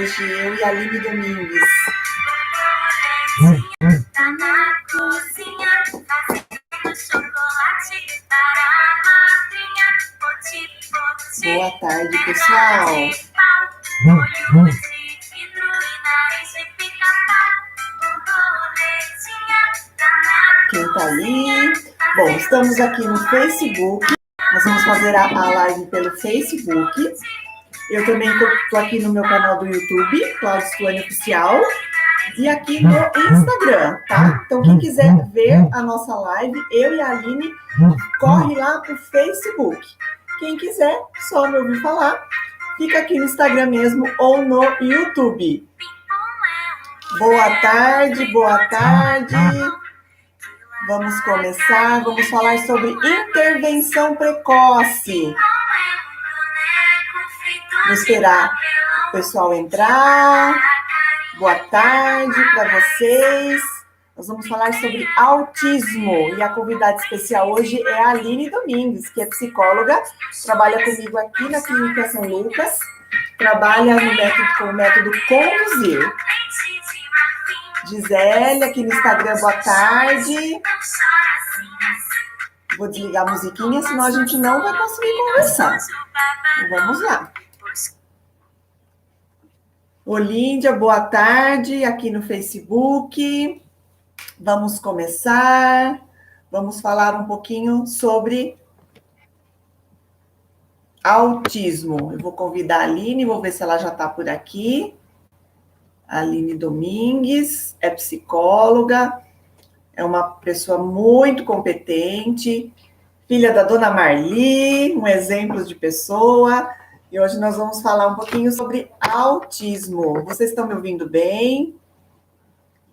hoje, eu e a Aline Domingues. Tá na cozinha, fazendo chocolate para a madrinha. Boa tarde, pessoal. Quem tá aí? Bom, estamos aqui no Facebook. Nós vamos fazer a live pelo Facebook. Eu também estou aqui no meu canal do YouTube, Cláudia Stuane Oficial. E aqui no Instagram, tá? Então, quem quiser ver a nossa live, eu e a Aline, corre lá pro Facebook. Quem quiser, só me ouvir falar, fica aqui no Instagram mesmo ou no YouTube. Boa tarde, boa tarde. Vamos começar, vamos falar sobre intervenção precoce. Vou esperar o pessoal entrar. Boa tarde para vocês. Nós vamos falar sobre autismo e a convidada especial hoje é a Aline Domingues, que é psicóloga, trabalha comigo aqui na Clínica São Lucas, trabalha com o método Conduzir. Gisele, aqui no Instagram, boa tarde. Vou desligar a musiquinha, senão a gente não vai conseguir conversar. Então, vamos lá. Olíndia, boa tarde, aqui no Facebook. Vamos começar. Vamos falar um pouquinho sobre autismo. Eu vou convidar a Aline, vou ver se ela já está por aqui. Aline Domingues é psicóloga, é uma pessoa muito competente, filha da dona Marli, um exemplo de pessoa. E hoje nós vamos falar um pouquinho sobre autismo. Vocês estão me ouvindo bem?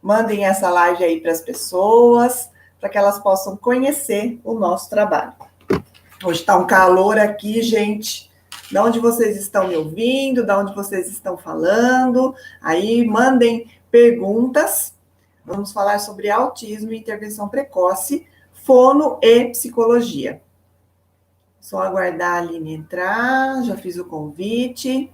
Mandem essa live aí para as pessoas, para que elas possam conhecer o nosso trabalho. Hoje está um calor aqui, gente. De onde vocês estão me ouvindo? De onde vocês estão falando? Aí, mandem perguntas. Vamos falar sobre autismo e intervenção precoce, fono e psicologia. Só aguardar a Aline entrar. Já fiz o convite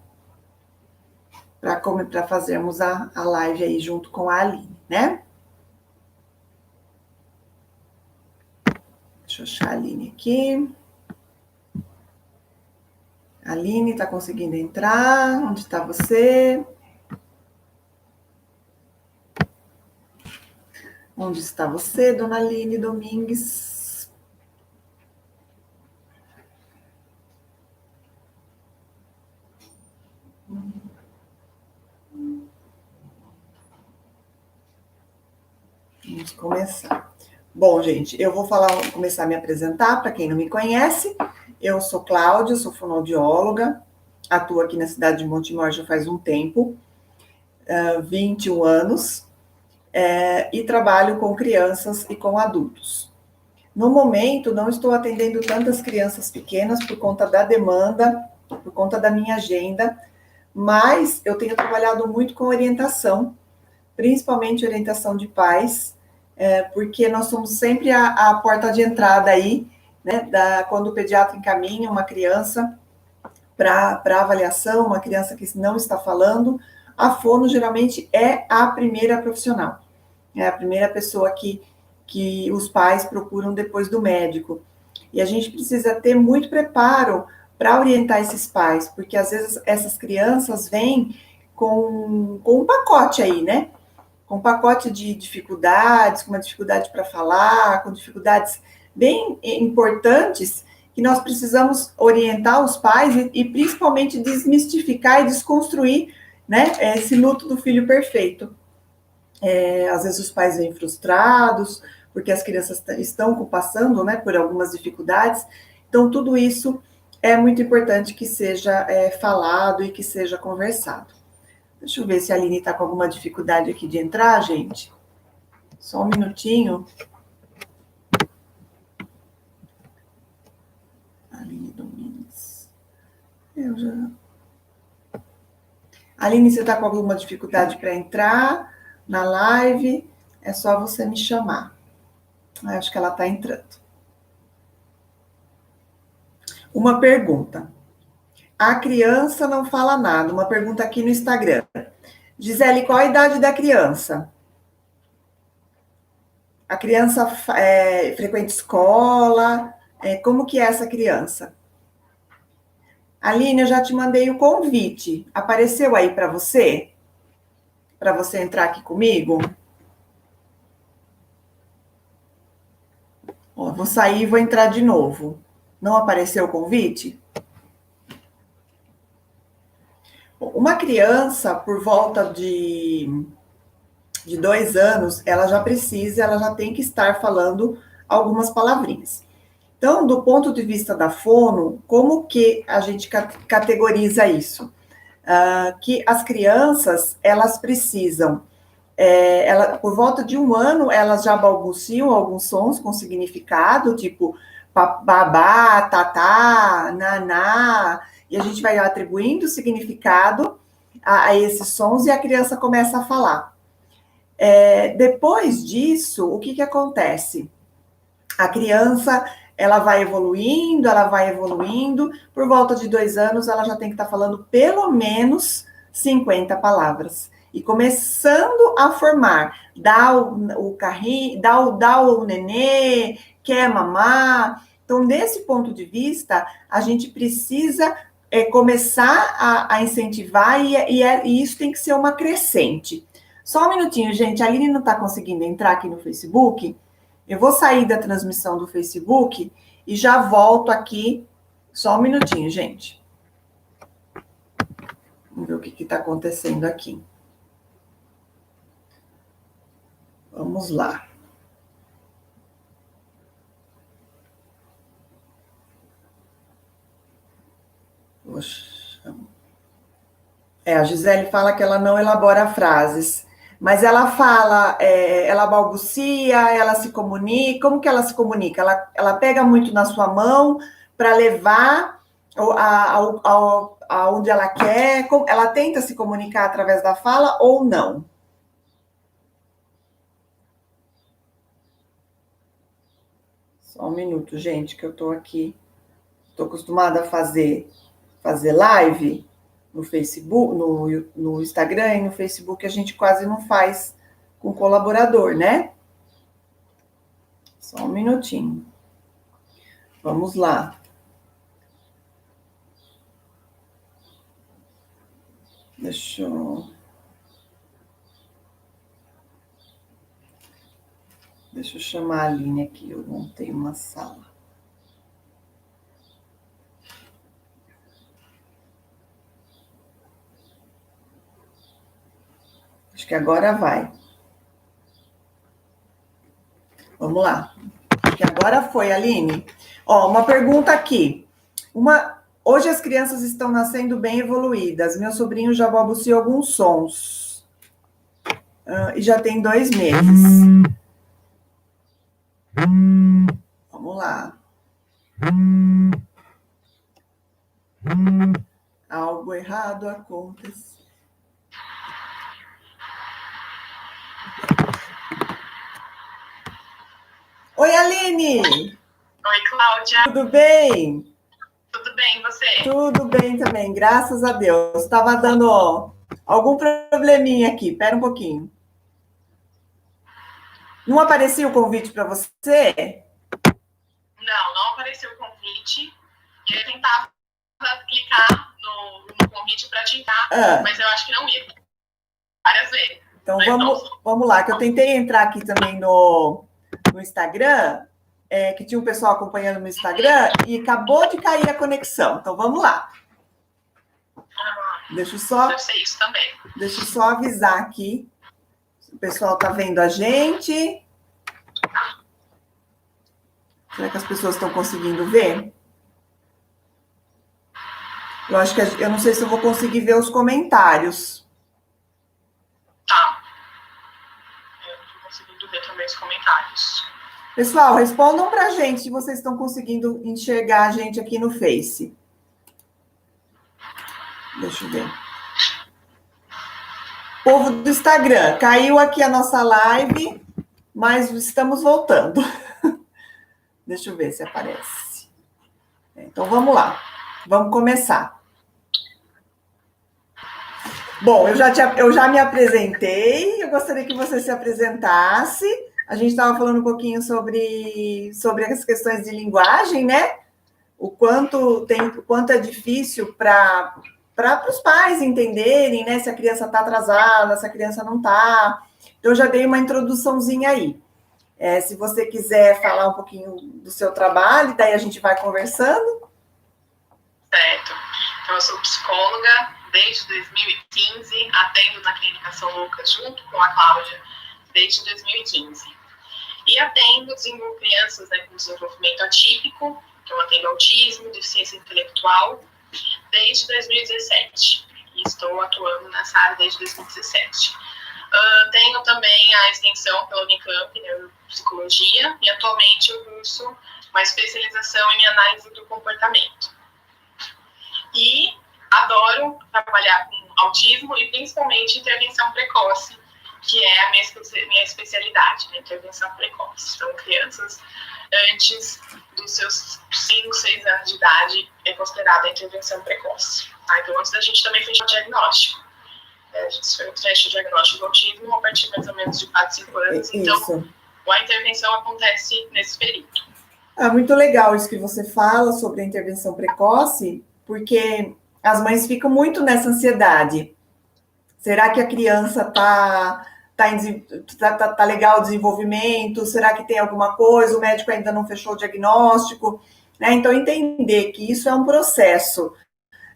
para fazermos a live aí junto com a Aline, né? Deixa eu achar a Aline aqui. Aline, está conseguindo entrar? Onde está você? Onde está você, dona Aline Domingues? Vamos começar. Bom, gente, eu vou começar a me apresentar para quem não me conhece. Eu sou Cláudia, sou fonoaudióloga, atuo aqui na cidade de Montemor já faz um tempo, 21 anos, e trabalho com crianças e com adultos. No momento, não estou atendendo tantas crianças pequenas por conta da demanda, por conta da minha agenda, mas eu tenho trabalhado muito com orientação, principalmente orientação de pais, porque nós somos sempre a porta de entrada aí, né, quando o pediatra encaminha uma criança para avaliação, uma criança que não está falando, a fono geralmente é a primeira profissional, é a primeira pessoa que os pais procuram depois do médico. E a gente precisa ter muito preparo para orientar esses pais, porque às vezes essas crianças vêm com um pacote aí, né? Com um pacote de dificuldades, com uma dificuldade para falar, com dificuldades bem importantes, que nós precisamos orientar os pais e principalmente desmistificar e desconstruir, né, esse mito do filho perfeito. Às vezes os pais vêm frustrados, porque as crianças estão passando, né, por algumas dificuldades. Então, tudo isso é muito importante que seja falado e que seja conversado. Deixa eu ver se a Aline está com alguma dificuldade aqui de entrar, gente. Só um minutinho. Aline Domingues. Aline, você está com alguma dificuldade para entrar na live? É só você me chamar. Acho que ela está entrando. Uma pergunta. A criança não fala nada. Uma pergunta aqui no Instagram. Gisele, qual a idade da criança? A criança frequenta escola? Como que é essa criança? Aline, eu já te mandei o convite. Apareceu aí para você? Para você entrar aqui comigo? Ó, vou sair e vou entrar de novo. Não apareceu o convite? Uma criança, por volta de 2 anos, ela já tem que estar falando algumas palavrinhas. Então, do ponto de vista da fono, como que a gente categoriza isso? Que as crianças, elas precisam, por volta de 1 ano, elas já balbuciam alguns sons com significado, tipo babá, tatá, naná, e a gente vai atribuindo significado a esses sons e a criança começa a falar. Depois disso, o que acontece? A criança, ela vai evoluindo, por volta de 2 anos, ela já tem que estar falando pelo menos 50 palavras. E começando a formar, dá o carrinho, dá o nenê, quer mamar. Então, desse ponto de vista, a gente precisa começar a incentivar, e isso tem que ser uma crescente. Só um minutinho, gente, a Aline não está conseguindo entrar aqui no Facebook. Eu vou sair da transmissão do Facebook e já volto aqui. Só um minutinho, gente. Vamos ver o que está acontecendo aqui. Vamos lá. Poxa. A Gisele fala que ela não elabora frases, mas ela fala, ela balbucia, ela se comunica. Como que ela se comunica? Ela pega muito na sua mão para levar aonde ela quer. Ela tenta se comunicar através da fala ou não? Só um minuto, gente, que eu estou aqui. Estou acostumada a fazer live no Facebook, no Instagram e no Facebook, a gente quase não faz com colaborador, né? Só um minutinho. Vamos lá. Deixa eu chamar a Aline aqui, eu montei uma sala. Acho que agora vai. Vamos lá. Acho que agora foi, Aline. Ó, uma pergunta aqui. Hoje as crianças estão nascendo bem evoluídas. Meu sobrinho já balbuciou alguns sons. E já tem 2 meses. Vamos lá. Algo errado aconteceu. Oi, Aline! Oi, Cláudia. Tudo bem? Tudo bem, você? Tudo bem também, graças a Deus. Estava dando algum probleminha aqui, pera um pouquinho. Não aparecia o convite para você? Não apareceu o convite. E eu tentava clicar no convite para te entrar, mas eu acho que não ia. Várias vezes. Então, vamos lá, que eu tentei entrar aqui também no Instagram, que tinha um pessoal acompanhando no Instagram, e acabou de cair a conexão. Então, vamos lá. Deixa eu sei isso também. Deixa eu só avisar aqui. O pessoal está vendo a gente. Será que as pessoas estão conseguindo ver? Eu acho que eu não sei se eu vou conseguir ver os comentários. Tá. Eu não estou conseguindo ver também os comentários. Pessoal, respondam para a gente se vocês estão conseguindo enxergar a gente aqui no Face. Deixa eu ver. Povo do Instagram, caiu aqui a nossa live, mas estamos voltando. Deixa eu ver se aparece. Então, vamos lá. Vamos começar. Bom, eu já me apresentei, eu gostaria que você se apresentasse. A gente estava falando um pouquinho sobre as questões de linguagem, né? O quanto é difícil para os pais entenderem, né? Se a criança está atrasada, se a criança não está. Então, eu já dei uma introduçãozinha aí. Se você quiser falar um pouquinho do seu trabalho, daí a gente vai conversando. Certo. Então, eu sou psicóloga desde 2015, atendo na Clínica São Lucas junto com a Cláudia desde 2015. E atendo crianças, né, com desenvolvimento atípico, então atendo autismo, deficiência intelectual, desde 2017. E estou atuando nessa área desde 2017. Tenho também a extensão pela Unicamp, neuropsicologia, e atualmente eu curso uma especialização em análise do comportamento. E adoro trabalhar com autismo e principalmente intervenção precoce, que é a minha especialidade, né? Intervenção precoce. Então, crianças antes dos seus 5, 6 anos de idade é considerada a intervenção precoce. Tá? Então, antes da gente também fechar o diagnóstico. A gente fecha o diagnóstico do autismo a partir mais ou menos de 4, 5 anos. Então, a intervenção acontece nesse período. Muito legal isso que você fala sobre a intervenção precoce, porque as mães ficam muito nessa ansiedade. Será que a criança tá legal o desenvolvimento? Será que tem alguma coisa? O médico ainda não fechou o diagnóstico? Né? Então, entender que isso é um processo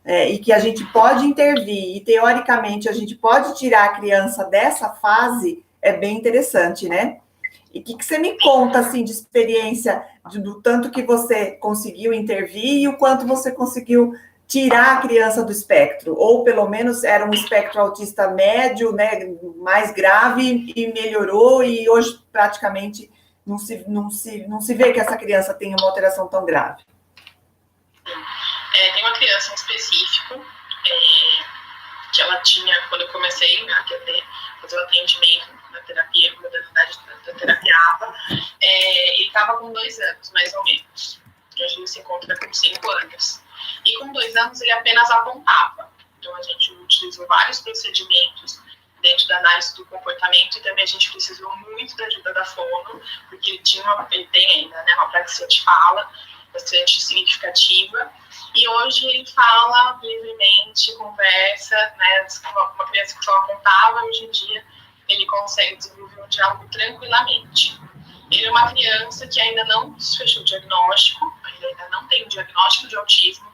e que a gente pode intervir e, teoricamente, a gente pode tirar a criança dessa fase é bem interessante, né? E o que você me conta, assim, de experiência, do tanto que você conseguiu intervir e o quanto você conseguiu tirar a criança do espectro? Ou, pelo menos, era um espectro autista médio, né, mais grave, e melhorou, e hoje, praticamente, não se vê que essa criança tem uma alteração tão grave. Tem uma criança em específico, que ela tinha, quando eu comecei a fazer o atendimento na terapia, com a modalidade da terapia ABA, ele estava com 2 anos, mais ou menos. E a gente se encontra com 5 anos. E com 2 anos ele apenas apontava. Então a gente utilizou vários procedimentos dentro da análise do comportamento e também a gente precisou muito da ajuda da fono, porque ele tem ainda, né, uma praxia de fala bastante significativa. E hoje ele fala livremente, conversa, né, uma criança que só apontava, hoje em dia ele consegue desenvolver um diálogo tranquilamente. Ele é uma criança que ainda não fechou o diagnóstico, ele ainda não tem um diagnóstico de autismo,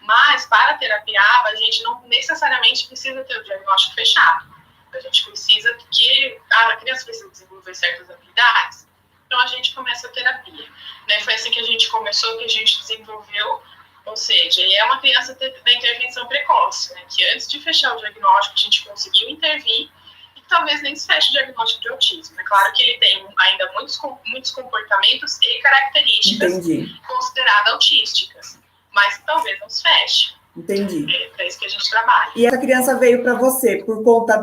mas para a terapia ABA, a gente não necessariamente precisa ter o diagnóstico fechado. A gente precisa que a criança precisa desenvolver certas habilidades, então a gente começa a terapia. Né? Foi assim que a gente começou, que a gente desenvolveu, ou seja, ele é uma criança da intervenção precoce, né? Que antes de fechar o diagnóstico, a gente conseguiu intervir e talvez nem se feche o diagnóstico de autismo. É claro que ele tem ainda muitos comportamentos e características consideradas autísticas, mas talvez não se feche. Entendi. É para isso que a gente trabalha. E essa criança veio para você por conta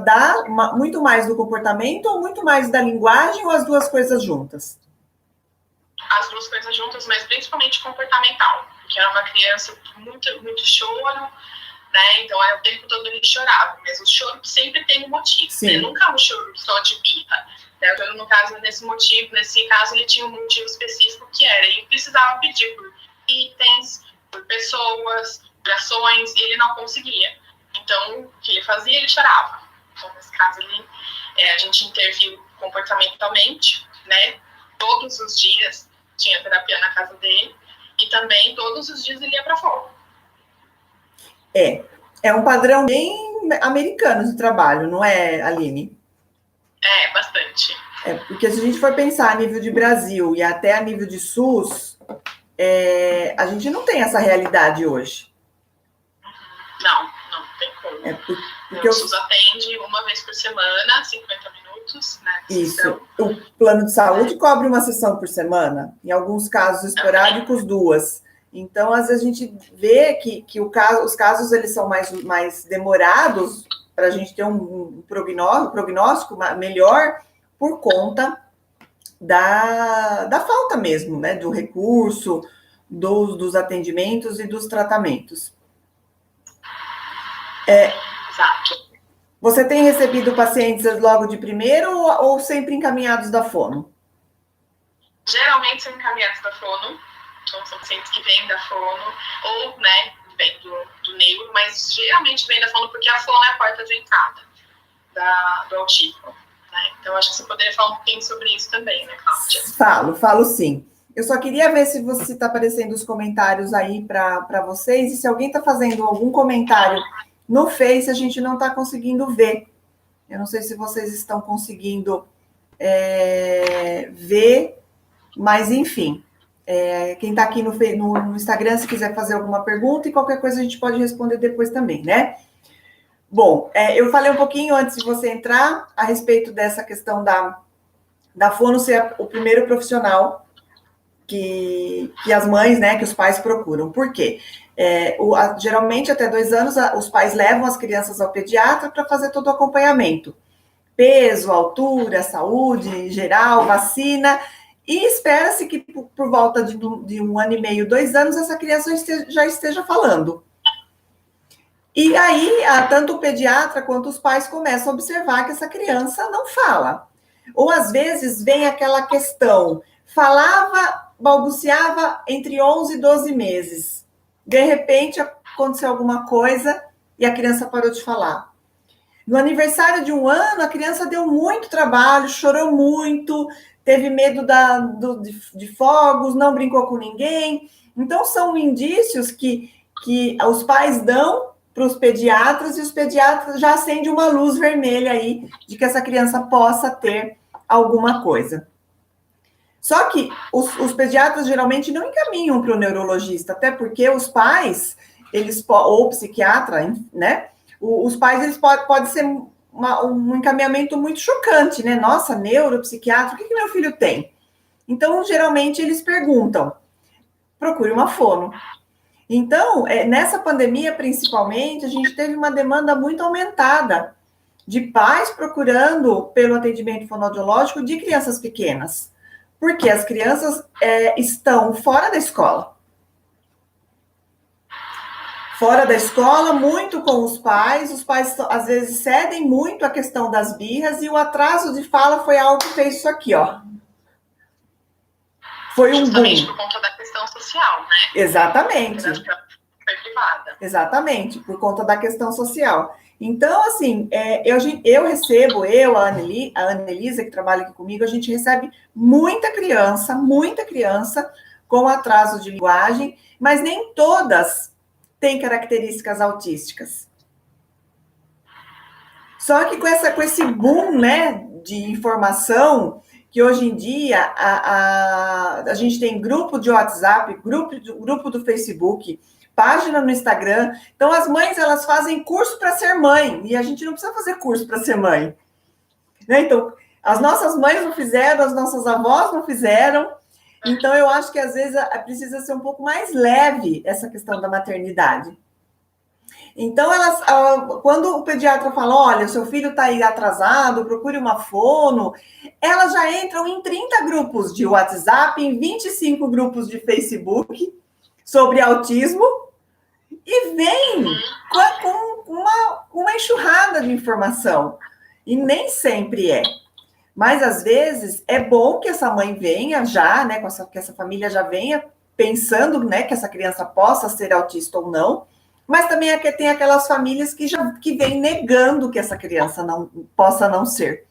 muito mais do comportamento ou muito mais da linguagem, ou as duas coisas juntas? As duas coisas juntas, mas principalmente comportamental, porque era uma criança com muito choro, né? Então o tempo todo ele chorava, mas o choro sempre tem um motivo, né? Nunca é um choro só de birra. Né? Então, no caso, nesse caso, ele tinha um motivo específico que era, ele precisava pedir por itens, por pessoas, por ações, e ele não conseguia. Então, o que ele fazia? Ele chorava. Então, nesse caso, a gente interviu comportamentalmente, né? Todos os dias tinha terapia na casa dele, e também todos os dias ele ia para fora. É um padrão bem americano de trabalho, não é, Aline? Bastante. Porque se a gente for pensar a nível de Brasil e até a nível de SUS, a gente não tem essa realidade hoje. Não tem como. Porque o SUS atende uma vez por semana, 50 minutos, né? Isso. O plano de saúde cobre uma sessão por semana, em alguns casos esporádicos, 2. Então, às vezes, a gente vê que os casos eles são mais demorados para a gente ter um prognóstico melhor por conta da falta mesmo, né? Do recurso, dos atendimentos e dos tratamentos. Exato. Você tem recebido pacientes logo de primeiro ou sempre encaminhados da fono? Geralmente são encaminhados da fono, então são pacientes que vêm da fono, ou, né, vêm do neuro, mas geralmente vêm da fono porque a fono é a porta de entrada do autismo, né? Então, acho que você poderia falar um pouquinho sobre isso também, né, Cláudia? Falo sim. Eu só queria ver se você está aparecendo os comentários aí para vocês, e se alguém está fazendo algum comentário no Face, a gente não está conseguindo ver. Eu não sei se vocês estão conseguindo ver, mas enfim. Quem está aqui no Instagram, se quiser fazer alguma pergunta, e qualquer coisa a gente pode responder depois também, né? Bom, eu falei um pouquinho antes de você entrar a respeito dessa questão da fono ser o primeiro profissional que as mães, né, que os pais procuram. Por quê? Geralmente, até 2 anos, os pais levam as crianças ao pediatra para fazer todo o acompanhamento. Peso, altura, saúde geral, vacina, e espera-se que por volta de 1 ano e meio, 2 anos, essa criança já esteja falando. E aí, tanto o pediatra quanto os pais começam a observar que essa criança não fala. Ou, às vezes, vem aquela questão, falava, balbuciava entre 11 e 12 meses. De repente, aconteceu alguma coisa e a criança parou de falar. No aniversário de 1 ano, a criança deu muito trabalho, chorou muito, teve medo de fogos, não brincou com ninguém. Então, são indícios que os pais dão para os pediatras, e os pediatras já acendem uma luz vermelha aí de que essa criança possa ter alguma coisa. Só que os pediatras geralmente não encaminham para o neurologista, até porque os pais, ou o psiquiatra, né? Os pais, eles pode ser um encaminhamento muito chocante, né? Nossa, neuropsiquiatra, o que meu filho tem? Então, geralmente, eles perguntam, procure uma fono. Então, nessa pandemia, principalmente, a gente teve uma demanda muito aumentada de pais procurando pelo atendimento fonoaudiológico de crianças pequenas, porque as crianças estão fora da escola. Fora da escola, muito com os pais às vezes cedem muito a questão das birras, e o atraso de fala foi algo que fez isso aqui, ó. Foi um boom. Justamente por conta da questão social, né? Exatamente. Foi privada. Exatamente, por conta da questão social. Então, assim, eu recebo, a Annelisa, que trabalha aqui comigo, a gente recebe muita criança com atraso de linguagem, mas nem todas têm características autísticas. Só que com esse boom, né, de informação, que hoje em dia a gente tem grupo de WhatsApp, grupo do Facebook, página no Instagram. Então, as mães, elas fazem curso para ser mãe, e a gente não precisa fazer curso para ser mãe. Né? Então, as nossas mães não fizeram, as nossas avós não fizeram. Então, eu acho que, às vezes, precisa ser um pouco mais leve essa questão da maternidade. Então, quando o pediatra fala, olha, seu filho está aí atrasado, procure uma fono, elas já entram em 30 grupos de WhatsApp, em 25 grupos de Facebook sobre autismo, e vem com uma enxurrada de informação. E nem sempre é. Mas, às vezes, é bom que essa mãe venha já, né, que essa família já venha pensando, né, que essa criança possa ser autista ou não, mas também tem aquelas famílias que vêm negando que essa criança possa não ser.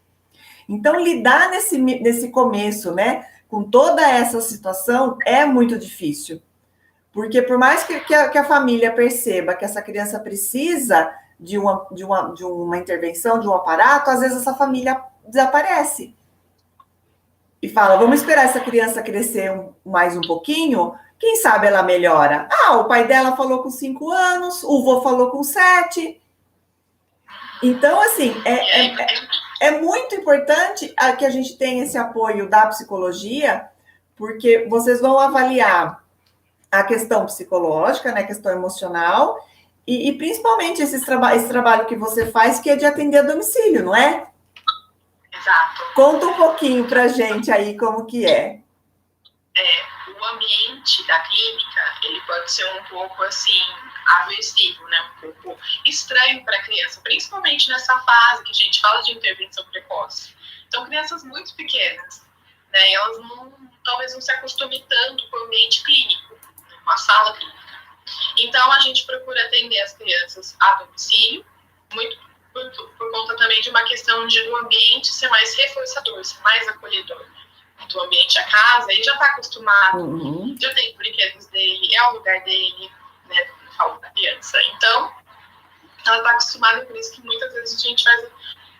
Então, lidar nesse começo, né, com toda essa situação é muito difícil. Porque por mais que a família perceba que essa criança precisa de uma intervenção, de um aparato, às vezes essa família desaparece. E fala, vamos esperar essa criança crescer mais um pouquinho, quem sabe ela melhora. O pai dela falou com 5 anos, o vô falou com 7. Então, assim, é muito importante que a gente tenha esse apoio da psicologia, porque vocês vão avaliar a questão psicológica, né, a questão emocional, e principalmente esse trabalho que você faz, que é de atender a domicílio, não é? Exato. Conta um pouquinho pra gente aí como que é. O ambiente da clínica, ele pode ser um pouco, assim, aversivo, né? Um pouco estranho para a criança, principalmente nessa fase que a gente fala de intervenção precoce. Então, crianças muito pequenas, né? Elas talvez não se acostumem tanto com o ambiente clínico, uma sala clínica. Então, a gente procura atender as crianças a domicílio, muito por conta também de uma questão de do ambiente ser mais reforçador, ser mais acolhedor. Do ambiente a casa, ele já está acostumado, já tem brinquedos dele, é o lugar dele, né, falo da criança. Então, ela está acostumada, por isso que muitas vezes a gente faz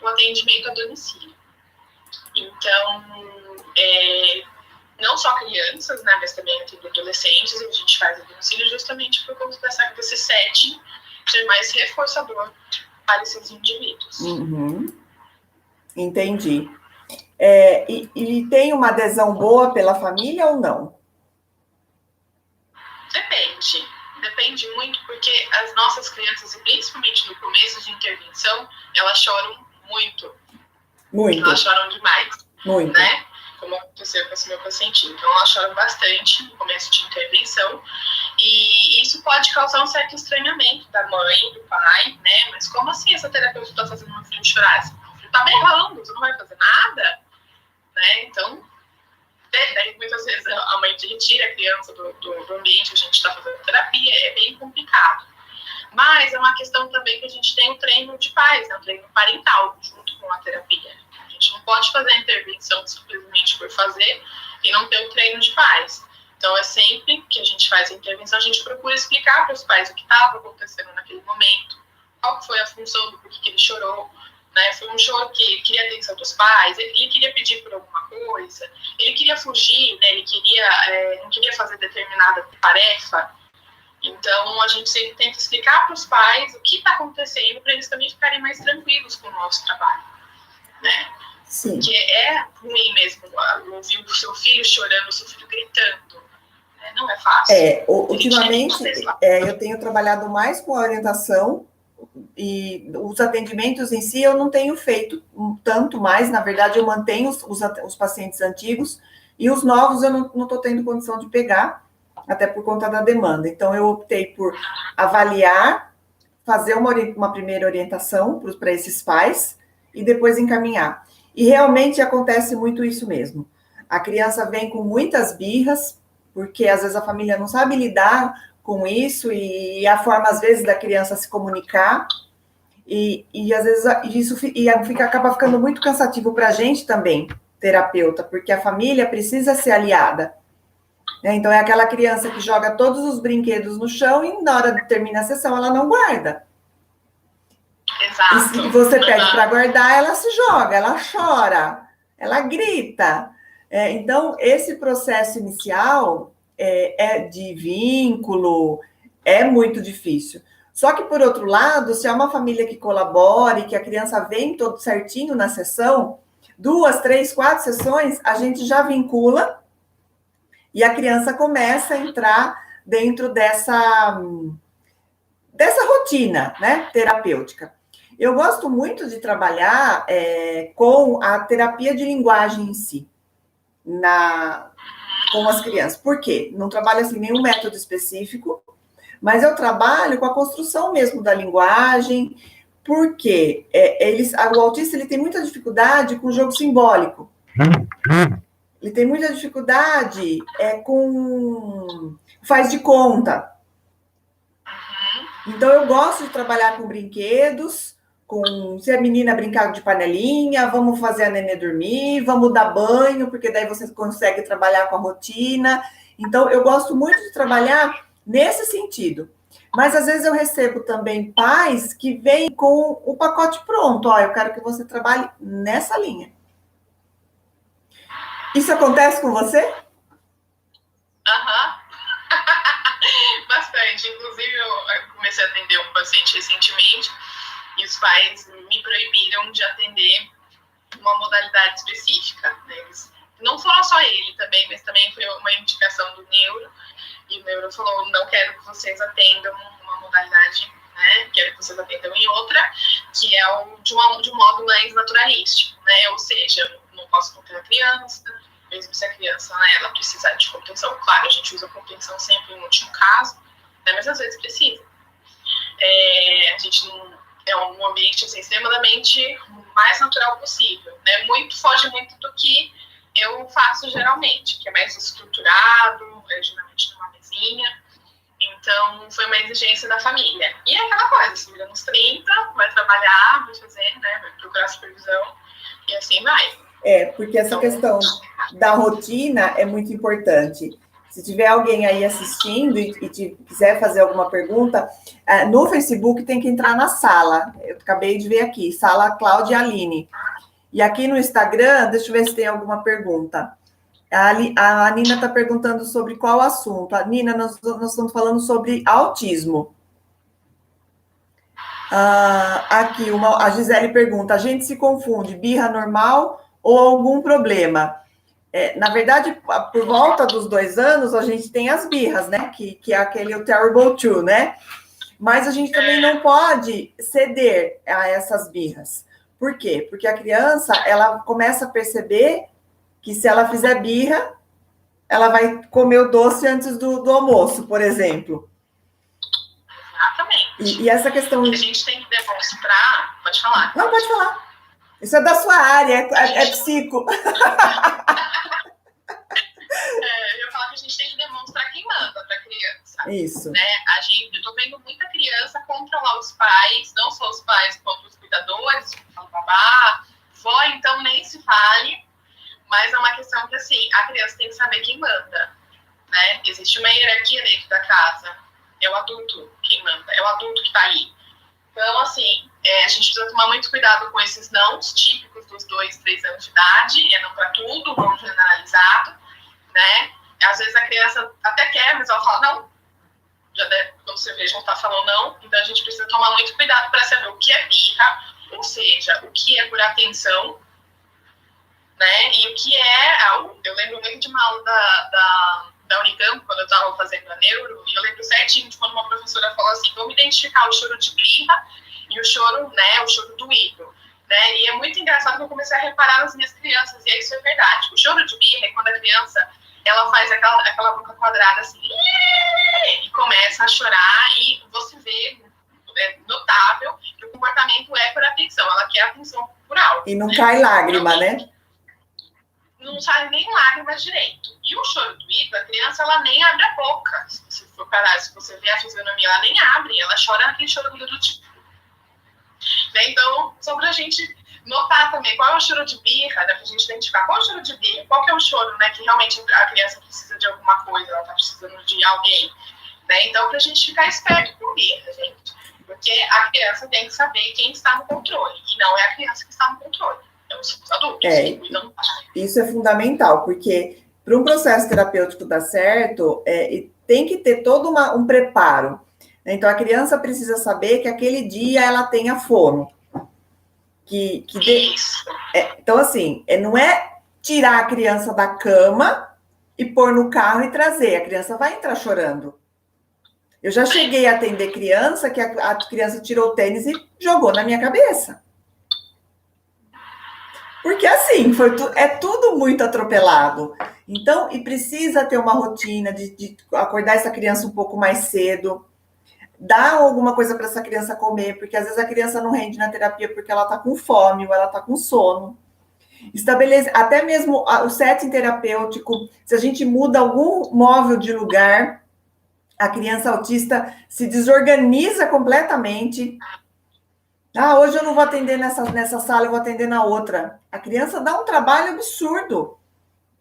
o atendimento a domicílio. Então, não só crianças, né, mas também adolescentes, a gente faz a domicílio justamente por conta desse setting ser mais reforçador para esses indivíduos. Entendi. E tem uma adesão boa pela família ou não? Depende muito, porque as nossas crianças, principalmente no começo de intervenção, elas choram muito. Elas choram demais. Muito. Né? Como aconteceu com esse meu pacientinho. Então, elas choram bastante no começo de intervenção. E isso pode causar um certo estranhamento da mãe, do pai, né? Mas como assim essa terapeuta está fazendo meu filho chorar? Meu filho está berrando, você não vai fazer nada? Né? Então, daí muitas vezes a mãe retira a criança do ambiente que a gente está fazendo terapia, é bem complicado. Mas é uma questão também que a gente tem o treino de pais, né? O treino parental, junto com a terapia. A gente não pode fazer a intervenção simplesmente por fazer e não ter o treino de pais. Então, é sempre que a gente faz a intervenção, a gente procura explicar para os pais o que estava acontecendo naquele momento, qual foi a função do porquê que ele chorou, né? Foi um choro que ele queria a atenção dos pais, ele queria pedir por alguma coisa, ele queria fugir, né? Ele não queria fazer determinada tarefa. Então, a gente sempre tenta explicar para os pais o que está acontecendo, para eles também ficarem mais tranquilos com o nosso trabalho, né? Sim. Porque é ruim mesmo ouvir o seu filho chorando, o seu filho gritando. Né? Não é fácil. Ultimamente, eu tenho trabalhado mais com a orientação e os atendimentos em si eu não tenho feito tanto mais. Na verdade, eu mantenho os pacientes antigos e os novos eu não estou tendo condição de pegar, até por conta da demanda. Então, eu optei por avaliar, fazer uma primeira orientação para esses pais e depois encaminhar. E realmente acontece muito isso mesmo. A criança vem com muitas birras, porque às vezes a família não sabe lidar com isso e a forma, às vezes, da criança se comunicar. E às vezes isso acaba ficando muito cansativo para a gente também, terapeuta, porque a família precisa ser aliada. Então, é aquela criança que joga todos os brinquedos no chão e na hora de terminar a sessão ela não guarda. Exato. E se você pede para guardar, ela se joga, ela chora, ela grita. Então, esse processo inicial de vínculo é muito difícil. Só que, por outro lado, se é uma família que colabore, que a criança vem todo certinho na sessão, 2, 3, 4 sessões, a gente já vincula e a criança começa a entrar dentro dessa rotina, né, terapêutica. Eu gosto muito de trabalhar com a terapia de linguagem em si, com as crianças. Por quê? Não trabalho assim nenhum método específico, mas eu trabalho com a construção mesmo da linguagem, porque o autista ele tem muita dificuldade com o jogo simbólico. Ele tem muita dificuldade com faz de conta. Então, eu gosto de trabalhar com brinquedos, se a menina brincar de panelinha, vamos fazer a nenê dormir, vamos dar banho, porque daí você consegue trabalhar com a rotina. Então, eu gosto muito de trabalhar nesse sentido. Mas, às vezes, eu recebo também pais que vêm com o pacote pronto. Eu quero que você trabalhe nessa linha. Isso acontece com você? Bastante. Inclusive, eu comecei a atender um paciente recentemente e os pais me proibiram de atender uma modalidade específica. Eles, não foram só ele também, mas também foi uma indicação do neuro. E o neuro falou, não quero que vocês atendam uma modalidade, né? Quero que vocês atendam em outra, que é de um modo mais naturalístico, né? Ou seja, não posso conter a criança, mesmo se a criança, né, ela precisar de contenção. Claro, a gente usa contenção sempre em último caso, né, mas às vezes precisa. A gente não é um ambiente assim, extremamente mais natural possível, né? Foge muito do que eu faço geralmente, que é mais estruturado, geralmente numa mesinha. Então, foi uma exigência da família. E é aquela coisa, se vira nos 30, vai trabalhar, vai fazer, né? Vai procurar supervisão, e assim vai. Porque essa questão da rotina é muito importante. Se tiver alguém aí assistindo e quiser fazer alguma pergunta, no Facebook tem que entrar na sala. Eu acabei de ver aqui, sala Cláudia Aline. E aqui no Instagram, deixa eu ver se tem alguma pergunta. A Nina está perguntando sobre qual assunto. Nina, nós estamos falando sobre autismo. Aqui, a Gisele pergunta, a gente se confunde, birra normal ou algum problema? Na verdade, por volta dos 2 anos, a gente tem as birras, né? Que é aquele o Terrible Two, né? Mas a gente também não pode ceder a essas birras. Por quê? Porque a criança, ela começa a perceber que se ela fizer birra, ela vai comer o doce antes do almoço, por exemplo. Exatamente. E essa questão... que a gente tem que demonstrar... Pode falar. Não, pode falar. Isso é da sua área, é psico. Eu ia falar que a gente tem que demonstrar quem manda para a criança. Isso. Né? Eu estou vendo muita criança controlar os pais, não só os pais, quanto os cuidadores, o babá, vó, então nem se fale, mas é uma questão que, assim, a criança tem que saber quem manda, né? Existe uma hierarquia dentro da casa, é o adulto quem manda, é o adulto que está ali. Então, assim, a gente precisa tomar muito cuidado com esses nãos típicos dos 2, 3 anos de idade, não para tudo, não generalizado, né? Às vezes a criança até quer, mas ela fala não. Quando você vê, já está falando não. Então a gente precisa tomar muito cuidado para saber o que é birra, ou seja, o que é por atenção, né? E o que é... Eu lembro muito de uma aula da Unicamp, quando eu estava fazendo a neuro, e eu lembro certinho de quando uma professora falou assim, vamos identificar o choro de birra e o choro, né, o choro doído. Né? E é muito engraçado que eu comecei a reparar nas minhas crianças, e isso é verdade. O choro de birra é quando a criança ela faz aquela boca quadrada assim, e começa a chorar, e você vê, é notável, que o comportamento é por atenção, ela quer atenção por algo. E não cai lágrima, né? Não sai nem lágrimas direito. E o choro doído, a criança, ela nem abre a boca. Se for parar, se você ver a fisionomia, ela nem abre, ela chora naquele choro do tipo. Né? Então, só pra gente notar também qual é o choro de birra, né? Pra gente identificar qual é o choro de birra, qual que é o choro, né, que realmente a criança precisa de alguma coisa, ela tá precisando de alguém. Né? Então, pra gente ficar esperto com birra, gente. Porque a criança tem que saber quem está no controle, e não é a criança que está no controle. Os adultos que cuidam. Isso é fundamental, porque para um processo terapêutico dar certo, tem que ter todo um preparo. Então, a criança precisa saber que aquele dia ela tenha fono. Então, assim, não é tirar a criança da cama e pôr no carro e trazer. A criança vai entrar chorando. Eu já cheguei a atender criança que a criança tirou o tênis e jogou na minha cabeça. Porque, assim, é tudo muito atropelado. Então, e precisa ter uma rotina de acordar essa criança um pouco mais cedo, dar alguma coisa para essa criança comer, porque às vezes a criança não rende na terapia porque ela está com fome ou ela está com sono. Estabelece, até mesmo o setting terapêutico, se a gente muda algum móvel de lugar, a criança autista se desorganiza completamente. Hoje eu não vou atender nessa sala, eu vou atender na outra. A criança dá um trabalho absurdo,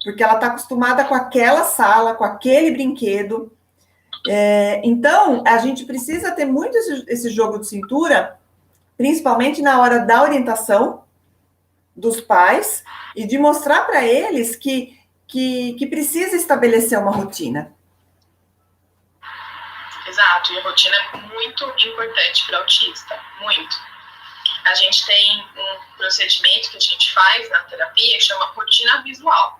porque ela está acostumada com aquela sala, com aquele brinquedo. Então, a gente precisa ter muito esse jogo de cintura, principalmente na hora da orientação dos pais, e de mostrar para eles que precisa estabelecer uma rotina. Exato, e a rotina é muito importante para o autista, muito. A gente tem um procedimento que a gente faz na terapia que chama rotina visual.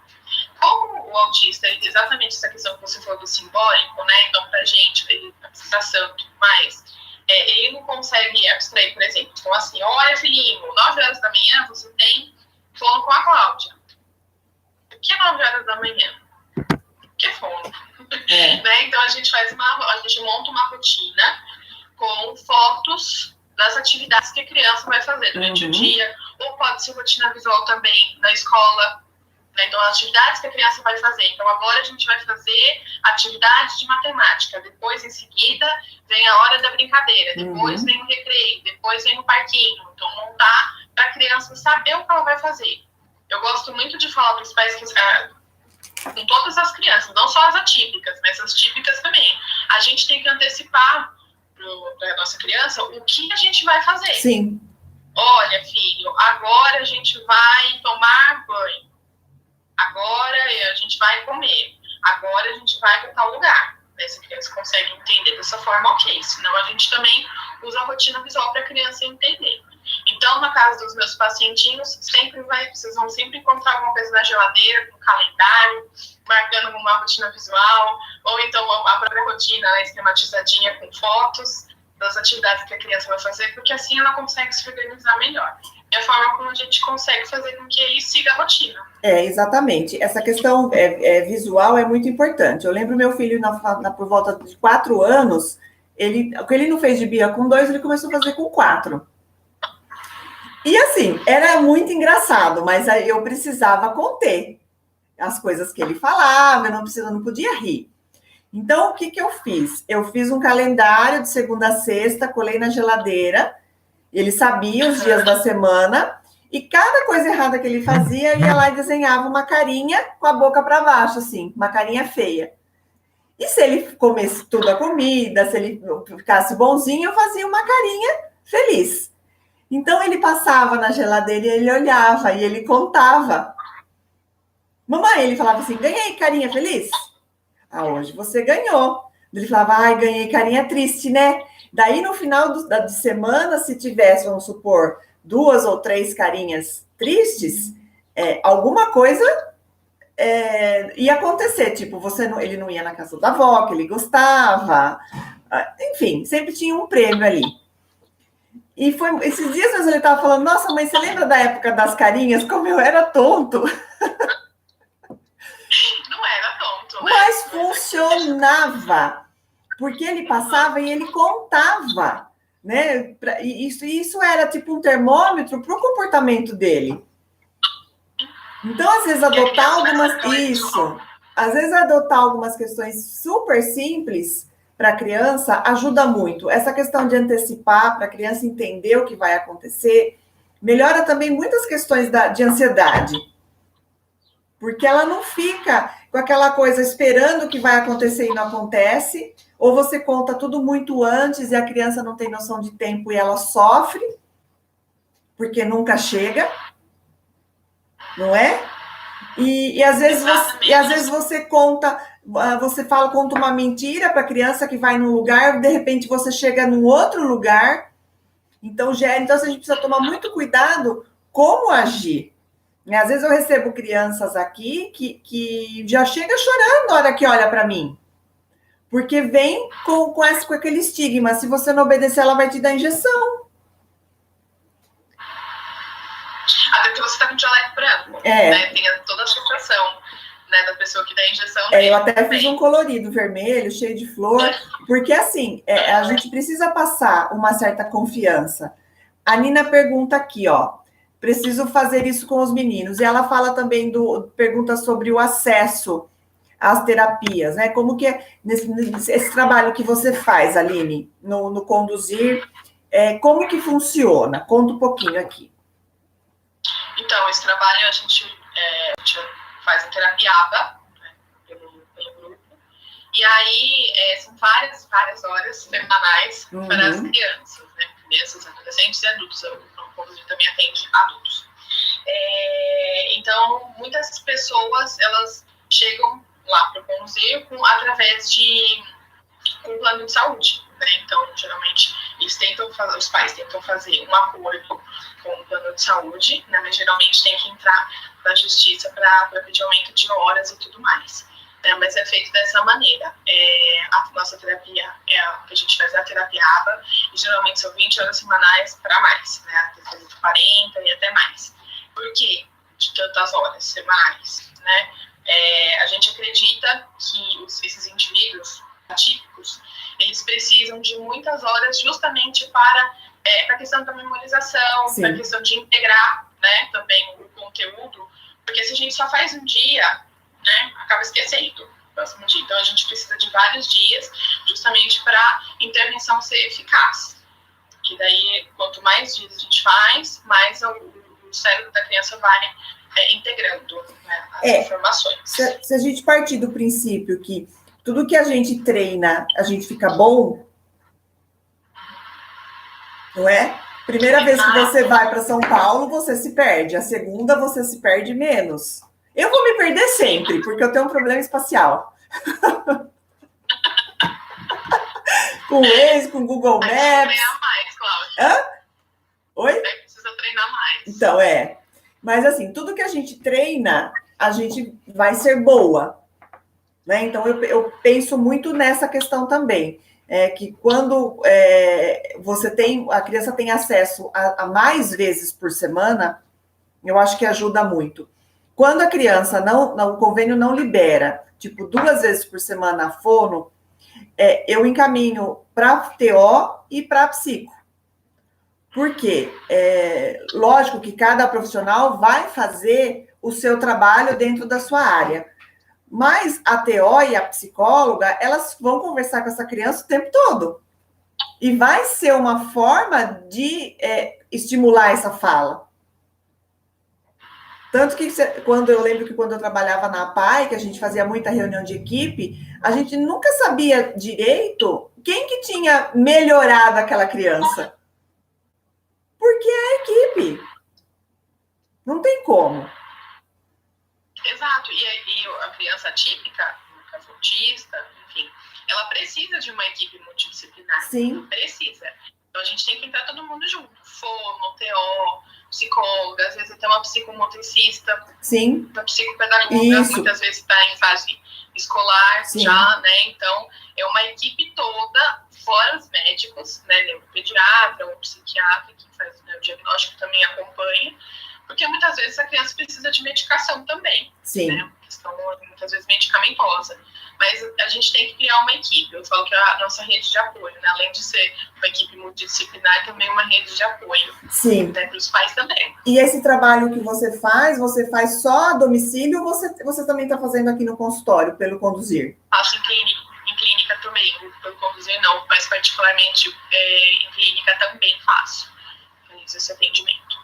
Como o autista, exatamente essa questão que você falou do simbólico, né? Então, pra gente, ele, abstração e tudo mais, ele não consegue abstrair, por exemplo, então assim, olha, filhinho, 9 horas da manhã você tem fono com a Cláudia. O que é 9 horas da manhã? O que é fono? Né? Então, a gente monta uma rotina com fotos das atividades que a criança vai fazer durante o dia, ou pode ser rotina visual também na escola, né? Então, as atividades que a criança vai fazer. Então, agora a gente vai fazer atividade de matemática, depois, em seguida, vem a hora da brincadeira, depois vem o recreio, depois vem o parquinho. Então, montar para a criança saber o que ela vai fazer. Eu gosto muito de falar para os pais que com todas as crianças, não só as atípicas, mas as típicas também. A gente tem que antecipar para a nossa criança o que a gente vai fazer. Sim. Olha, filho, agora a gente vai tomar banho. Agora a gente vai comer. Agora a gente vai para tal lugar. Se a criança consegue entender dessa forma, ok. Senão a gente também usa a rotina visual para a criança entender. Então, na casa dos meus pacientinhos, vocês vão sempre encontrar alguma coisa na geladeira, com calendário, marcando uma rotina visual, ou então a própria rotina, né, esquematizadinha com fotos das atividades que a criança vai fazer, porque assim ela consegue se organizar melhor. É a forma como a gente consegue fazer com que isso siga a rotina. Exatamente. Essa questão visual é muito importante. Eu lembro meu filho, por volta de 4 anos, o que ele não fez de birra com 2, ele começou a fazer com 4. E assim, era muito engraçado, mas aí eu precisava conter as coisas que ele falava, eu não podia rir. Então, o que eu fiz? Eu fiz um calendário de segunda a sexta, colei na geladeira, ele sabia os dias da semana, e cada coisa errada que ele fazia, eu ia lá e desenhava uma carinha com a boca para baixo, assim, uma carinha feia. E se ele comesse toda a comida, se ele ficasse bonzinho, eu fazia uma carinha feliz. Então, ele passava na geladeira e ele olhava e ele contava. Mamãe, ele falava assim, ganhei carinha feliz? Hoje você ganhou. Ele falava, ganhei carinha triste, né? Daí, no final de semana, se tivesse, vamos supor, 2 ou 3 carinhas tristes, alguma coisa ia acontecer. Tipo, ele não ia na casa da avó, que ele gostava. Enfim, sempre tinha um prêmio ali. E esses dias mesmo ele estava falando, nossa, mãe, você lembra da época das carinhas? Como eu era tonto. Não era tonto, né? Mas funcionava. Porque ele passava e ele contava, né? Isso era tipo um termômetro para o comportamento dele. Então, às vezes, adotar algumas questões super simples para a criança ajuda muito. Essa questão de antecipar para a criança entender o que vai acontecer melhora também muitas questões de ansiedade. Porque ela não fica com aquela coisa esperando o que vai acontecer e não acontece, ou você conta tudo muito antes e a criança não tem noção de tempo e ela sofre, porque nunca chega, não é? E às vezes você conta uma mentira para a criança que vai num lugar, de repente você chega num outro lugar, então a gente precisa tomar muito cuidado como agir. Às vezes eu recebo crianças aqui que já chega chorando na hora que olha para mim, porque vem com aquele estigma, se você não obedecer, ela vai te dar injeção. Até porque você está com jaleco branco, né? Tem toda a situação, né, da pessoa que dá injeção. Eu até fiz um colorido vermelho, cheio de flor, porque assim, a gente precisa passar uma certa confiança. A Nina pergunta aqui, preciso fazer isso com os meninos. E ela fala também, pergunta sobre o acesso às terapias, né? Como que é esse trabalho que você faz, Aline, no conduzir, como que funciona? Conta um pouquinho aqui. Então, esse trabalho a gente faz em terapia ABA, né, pelo grupo, e aí são várias horas semanais para as crianças, né, crianças, adolescentes e adultos. O conduzir também atende adultos. Então, muitas pessoas, elas chegam lá para o conduzir através de um plano de saúde, né? Então, geralmente, os pais tentam fazer um acordo com o plano de saúde, né? Mas geralmente tem que entrar na justiça para pedir aumento de horas e tudo mais. Mas é feito dessa maneira. A nossa terapia, que a gente faz a terapia ABA, e geralmente são 20 horas semanais para mais, né? Até 40 e até mais. Por quê? De tantas horas semanais, né? A gente acredita que esses indivíduos atípicos, eles eles precisam de muitas horas justamente para a questão da memorização, para a questão de integrar, né, também o conteúdo, porque se a gente só faz um dia, né, acaba esquecendo o próximo dia. Então, a gente precisa de vários dias justamente para a intervenção ser eficaz. Que daí, quanto mais dias a gente faz, mais o cérebro da criança vai integrando, né, as informações. Se a gente partir do princípio que tudo que a gente treina, a gente fica bom, não é? Primeira vez que você vai para São Paulo, você se perde. A segunda, você se perde menos. Eu vou me perder sempre, porque eu tenho um problema espacial. Com o Waze, com o Google Maps. Precisa treinar mais, Cláudia. Oi? Precisa treinar mais. Então, Mas, assim, tudo que a gente treina, a gente vai ser boa. Né? Então, eu penso muito nessa questão também. Que quando a criança tem acesso a mais vezes por semana, eu acho que ajuda muito. Quando a criança o convênio não libera, tipo, 2 vezes por semana a fono, eu encaminho para TO e para psico. Por quê? Lógico que cada profissional vai fazer o seu trabalho dentro da sua área. Mas a TO e a psicóloga, elas vão conversar com essa criança o tempo todo. E vai ser uma forma de estimular essa fala. Tanto que eu lembro que quando eu trabalhava na APAE, que a gente fazia muita reunião de equipe, a gente nunca sabia direito quem que tinha melhorado aquela criança. Porque é a equipe. Não tem como. Exato, e a criança atípica, no caso autista, enfim, ela precisa de uma equipe multidisciplinar. Sim. Precisa. Então a gente tem que entrar todo mundo junto. Fono, TO, psicóloga, às vezes até uma psicomotricista. Sim. Uma psicopedagoga, Isso. muitas vezes está em fase escolar. Sim. Já, né? Então é uma equipe toda, fora os médicos, né? O pediatra, o psiquiatra que faz, né, o diagnóstico também acompanha. Porque muitas vezes a criança precisa de medicação também. Sim. Né? Uma questão muitas vezes medicamentosa. Mas a gente tem que criar uma equipe. Eu falo que é a nossa rede de apoio, né? Além de ser uma equipe multidisciplinar, também uma rede de apoio. Sim. Né? Para os pais também. E esse trabalho que você faz só a domicílio ou você também está fazendo aqui no consultório, pelo conduzir? Faço em clínica também. Pelo conduzir não, mas particularmente em clínica também faço. Esse atendimento.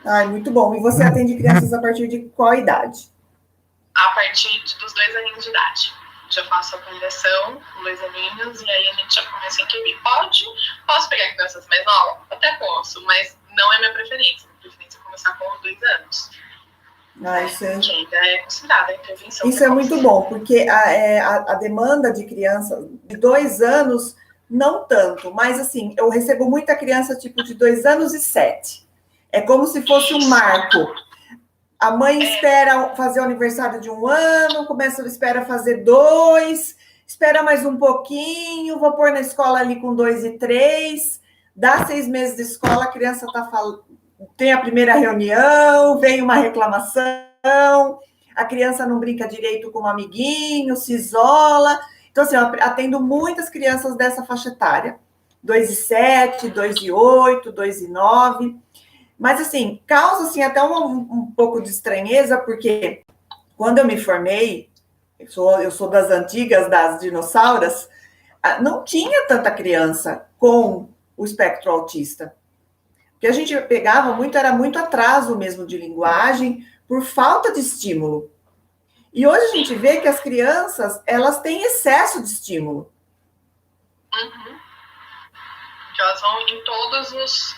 Ai, muito bom. E você atende crianças a partir de qual idade? A partir dos 2 aninhos de idade. Já faço a avaliação com 2 aninhos e aí a gente já começa a intervir. Posso pegar crianças mais novas? Até posso, mas não é minha preferência. Minha preferência é começar com os 2 anos. Isso é... Que ainda é considerada a intervenção. Isso é muito bom, porque a demanda de criança de 2 anos, não tanto, mas assim, eu recebo muita criança tipo de 2 anos e 7. É como se fosse um marco. A mãe espera fazer o aniversário de 1 ano, espera fazer 2, espera mais um pouquinho, vou pôr na escola ali com 2 e 3, dá 6 meses de escola, a criança tem a primeira reunião, vem uma reclamação, a criança não brinca direito com um amiguinho, se isola. Então, assim, eu atendo muitas crianças dessa faixa etária, 2 e 7, 2 e 8, 2 e 9... Mas, assim, causa assim, até um pouco de estranheza, porque quando eu me formei, eu sou das antigas, das dinossauras, não tinha tanta criança com o espectro autista. O que a gente pegava muito era muito atraso mesmo de linguagem, por falta de estímulo. E hoje a gente vê que as crianças, elas têm excesso de estímulo. Uhum. Elas vão em todos os...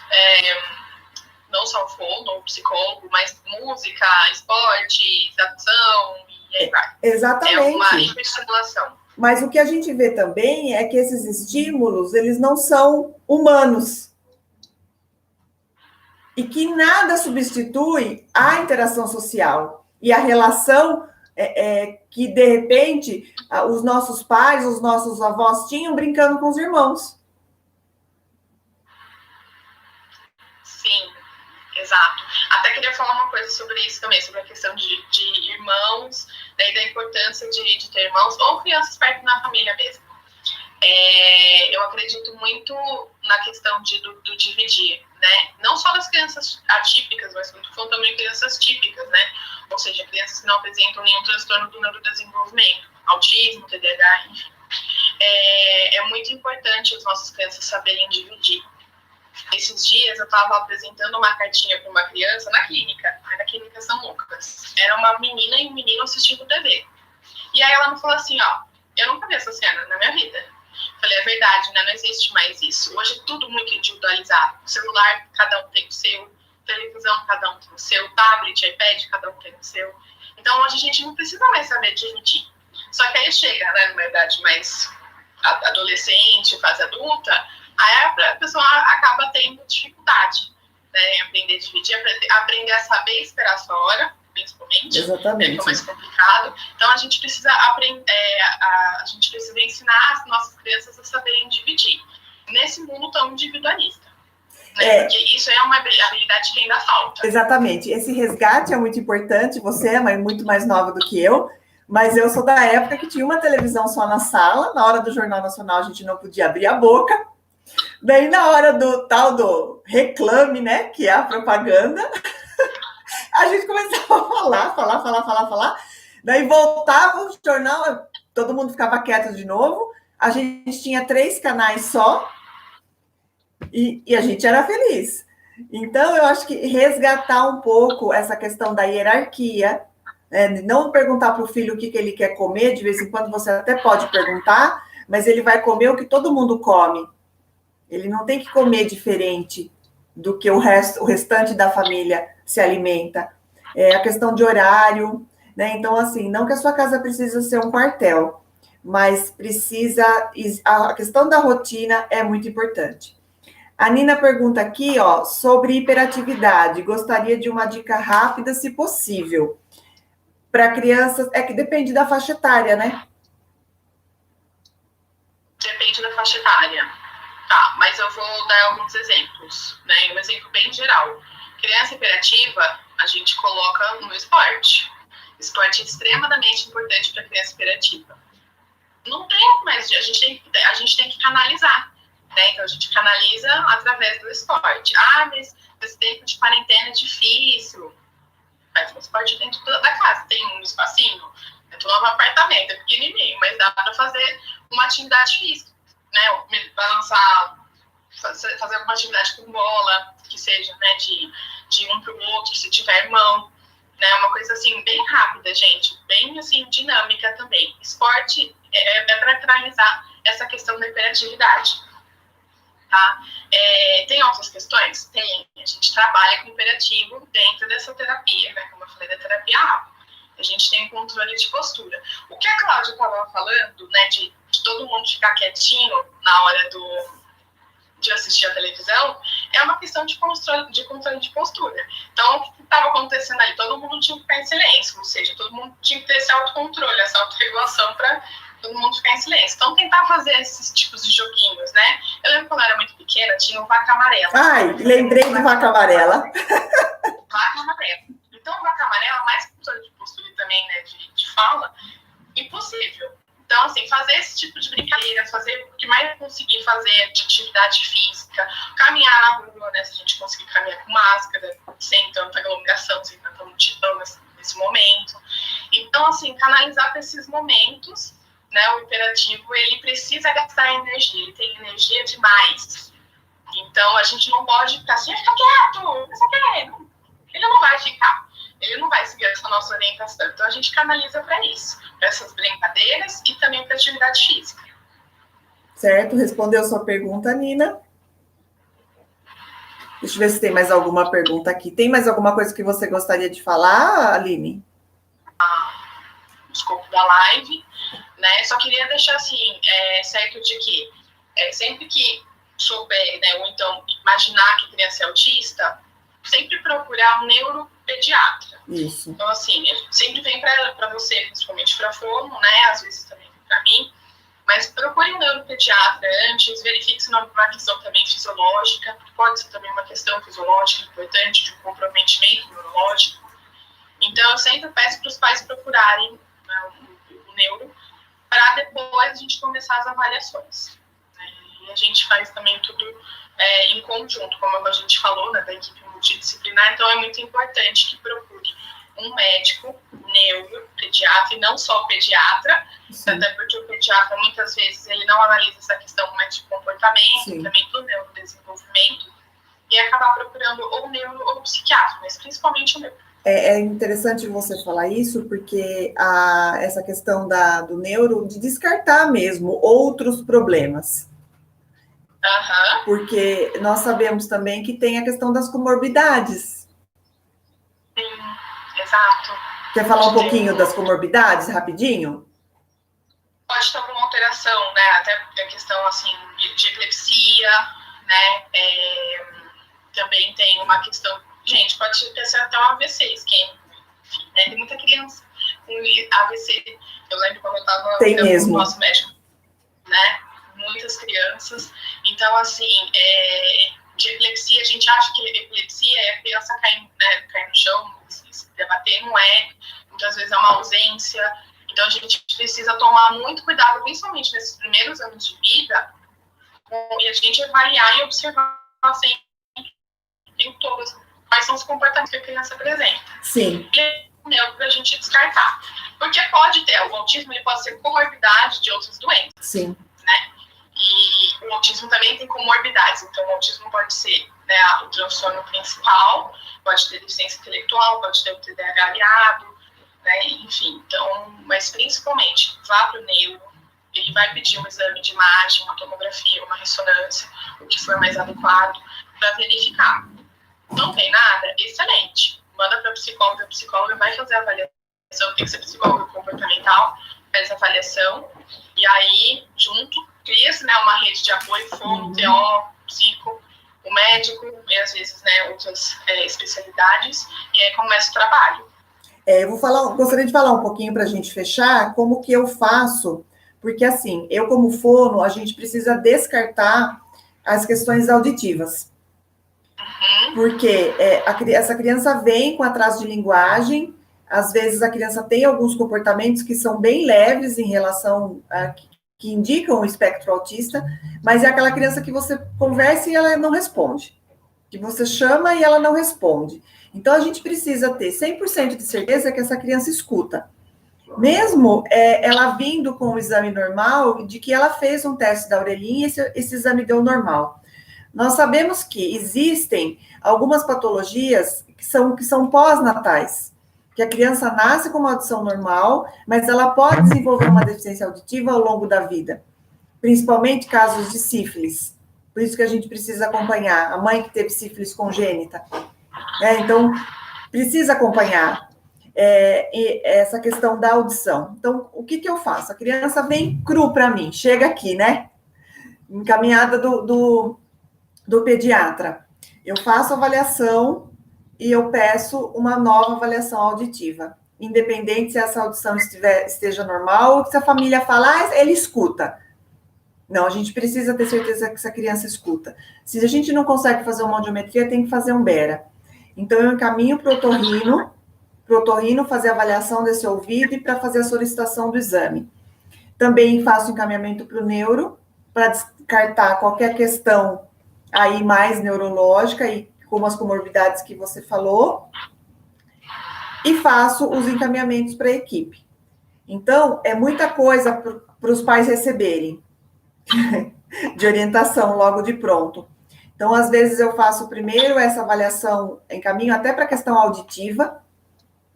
não só o fono, o psicólogo, mas música, esporte, ação, e aí vai. Exatamente. É uma hiperestimulação. Mas o que a gente vê também é que esses estímulos, eles não são humanos. E que nada substitui a interação social e a relação que, de repente, os nossos pais, os nossos avós tinham brincando com os irmãos. Sim. Exato. Até queria falar uma coisa sobre isso também, sobre a questão de irmãos, daí da importância de ter irmãos ou crianças perto da família mesmo. Eu acredito muito na questão do dividir, né? Não só das crianças atípicas, mas como também crianças típicas, né? Ou seja, crianças que não apresentam nenhum transtorno do neurodesenvolvimento, autismo, TDAH, enfim. É muito importante as nossas crianças saberem dividir. Esses dias eu estava apresentando uma cartinha para uma criança na clínica. Na clínica São Lucas. Era uma menina e um menino assistindo TV. E aí ela me falou assim, ó, eu nunca vi essa cena na minha vida. Falei, é verdade, né? Não existe mais isso. Hoje é tudo muito individualizado. O celular, cada um tem o seu. Televisão, cada um tem o seu. Tablet, iPad, cada um tem o seu. Então, hoje a gente não precisa mais saber dividir. Só que aí chega, né, numa idade mais adolescente, fase adulta, aí a pessoa acaba tendo dificuldade, né, em aprender a dividir, aprender a saber esperar a sua hora, principalmente. Exatamente. É mais complicado. Então, a gente precisa aprender, a gente precisa ensinar as nossas crianças a saberem dividir. Nesse mundo tão individualista. Né? Porque isso é uma habilidade que ainda falta. Exatamente. Esse resgate é muito importante. Você é muito mais nova do que eu, mas eu sou da época que tinha uma televisão só na sala. Na hora do Jornal Nacional, a gente não podia abrir a boca. Daí, na hora do tal do reclame, né, que é a propaganda, a gente começava a falar. Daí voltava o jornal, todo mundo ficava quieto de novo. A gente tinha 3 canais só e a gente era feliz. Então, eu acho que resgatar um pouco essa questão da hierarquia, não perguntar para o filho o que ele quer comer, de vez em quando você até pode perguntar, mas ele vai comer o que todo mundo come. Ele não tem que comer diferente do que o restante da família se alimenta. A questão de horário, né? Então, assim, não que a sua casa precisa ser um quartel, mas precisa... A questão da rotina é muito importante. A Nina pergunta aqui, ó, sobre hiperatividade. Gostaria de uma dica rápida, se possível. Para crianças, que depende da faixa etária, né? Depende da faixa etária. Tá, mas eu vou dar alguns exemplos, né? Um exemplo bem geral. Criança hiperativa, a gente coloca no esporte. Esporte é extremamente importante para criança hiperativa. Não tem mais, a gente tem que canalizar, né? Então a gente canaliza através do esporte. Mas esse tempo de quarentena é difícil. Faz um esporte dentro da casa, tem um espacinho. Eu tô no apartamento, é pequenininho, mas dá para fazer uma atividade física, né? Balançar, fazer alguma atividade com bola, que seja, né, de um para o outro, se tiver mão, né? Uma coisa assim, bem rápida, gente, bem assim, dinâmica também. Esporte é para canalizar essa questão da hiperatividade. Tá? Tem outras questões? Tem. A gente trabalha com hiperativo dentro dessa terapia, né? Como eu falei, da terapia ABA. A gente tem controle de postura. O que a Cláudia estava falando, né, de todo mundo ficar quietinho na hora de assistir a televisão, é uma questão de controle de postura. Então, o que estava acontecendo ali? Todo mundo tinha que ficar em silêncio, ou seja, todo mundo tinha que ter esse autocontrole, essa autorregulação para todo mundo ficar em silêncio. Então, tentar fazer esses tipos de joguinhos, né? Eu lembro quando eu era muito pequena, tinha o Vaca Amarela. Ai, lembrei do Vaca Amarela. Vaca Amarela. Então, o Vaca Amarela, mais controle de postura e também, né, de fala, impossível. Então, assim, fazer esse tipo de brincadeira, fazer o que mais conseguir fazer de atividade física, caminhar na rua, né, se a gente conseguir caminhar com máscara, sem tanta aglomeração, sem tanta multidão nesse momento. Então, assim, canalizar para esses momentos, né, o hiperativo, ele precisa gastar energia, ele tem energia demais. Então, a gente não pode ficar assim, fica quieto, não sei o quê. Ele não vai ficar, ele não vai seguir essa nossa orientação. Então, a gente canaliza para isso, para essas brincadeiras e também para atividade física. Certo, respondeu sua pergunta, Nina. Deixa eu ver se tem mais alguma pergunta aqui. Tem mais alguma coisa que você gostaria de falar, Aline? O escopo da live, né? Só queria deixar assim, certo de que sempre que souber, né, ou então imaginar que a criança é autista, sempre procurar um neuropediatra. Isso. Então, assim, sempre vem para você, principalmente para fono, né? Às vezes também para mim. Mas procure um neuropediatra antes, verifique se não é uma questão também fisiológica, pode ser também uma questão fisiológica importante, de um comprometimento neurológico. Então, eu sempre peço para os pais procurarem, né, o neuro, para depois a gente começar as avaliações. E a gente faz também tudo em conjunto, como a gente falou, né, da equipe multidisciplinar, então é muito importante que procure um médico, neuro, pediatra, e não só o pediatra, sim, até porque o pediatra, muitas vezes, ele não analisa essa questão mais de comportamento, sim, também do neurodesenvolvimento, e acabar procurando ou neuro ou psiquiatra, mas principalmente o neuro. É interessante você falar isso, porque essa questão do neuro, de descartar mesmo outros problemas. Uhum. Porque nós sabemos também que tem a questão das comorbidades. Sim, exato. Quer falar um pouquinho das comorbidades, rapidinho? Pode ter alguma alteração, né? Até a questão, assim, de epilepsia, né? Também tem uma questão... Gente, pode ser até um AVC, enfim, né? Tem muita criança com AVC. Eu lembro quando eu estava no nosso médico, né? Muitas crianças. Então, assim, de epilepsia, a gente acha que epilepsia é a criança cair no chão, se debater, não é. Muitas vezes é uma ausência. Então, a gente precisa tomar muito cuidado, principalmente nesses primeiros anos de vida, e a gente avaliar e observar sempre em todas quais são os comportamentos que a criança apresenta. Sim. E para a gente descartar. Porque pode ter, o autismo ele pode ser comorbidade de outras doenças. Sim. Né? E o autismo também tem comorbidades. Então, o autismo pode ser, né, o transtorno principal, pode ter deficiência intelectual, pode ter o TDAH aliado, né? Enfim, então, mas principalmente, vá para o neuro, ele vai pedir um exame de imagem, uma tomografia, uma ressonância, o que for mais adequado, para verificar. Não tem nada? Excelente. Manda para a psicóloga vai fazer a avaliação, tem que ser psicóloga comportamental, faz a avaliação, e aí, junto, cria-se, né, uma rede de apoio, fono, TO, psico, o médico, e às vezes, né, outras especialidades, e aí começa o trabalho. Gostaria de falar um pouquinho para a gente fechar como que eu faço, porque assim, eu como fono, a gente precisa descartar as questões auditivas. Porque essa criança vem com atraso de linguagem, às vezes a criança tem alguns comportamentos que são bem leves em relação que indicam o espectro autista, mas é aquela criança que você conversa e ela não responde, que você chama e ela não responde. Então, a gente precisa ter 100% de certeza que essa criança escuta. Mesmo ela vindo com o exame normal, de que ela fez um teste da orelhinha e esse exame deu normal. Nós sabemos que existem algumas patologias que são pós-natais, que a criança nasce com uma audição normal, mas ela pode desenvolver uma deficiência auditiva ao longo da vida, principalmente casos de sífilis. Por isso que a gente precisa acompanhar a mãe que teve sífilis congênita. Então, precisa acompanhar essa questão da audição. Então, o que eu faço? A criança vem cru para mim, chega aqui, né? Encaminhada do pediatra. Eu faço avaliação e eu peço uma nova avaliação auditiva, independente se essa audição esteja normal ou se a família fala, ele escuta. Não, a gente precisa ter certeza que essa criança escuta. Se a gente não consegue fazer uma audiometria, tem que fazer um BERA. Então, eu encaminho para o otorrino fazer a avaliação desse ouvido e para fazer a solicitação do exame. Também faço encaminhamento para o neuro, para descartar qualquer questão aí mais neurológica, e como as comorbidades que você falou, e faço os encaminhamentos para a equipe. Então, é muita coisa para os pais receberem, de orientação logo de pronto. Então, às vezes eu faço primeiro essa avaliação, encaminho até para a questão auditiva,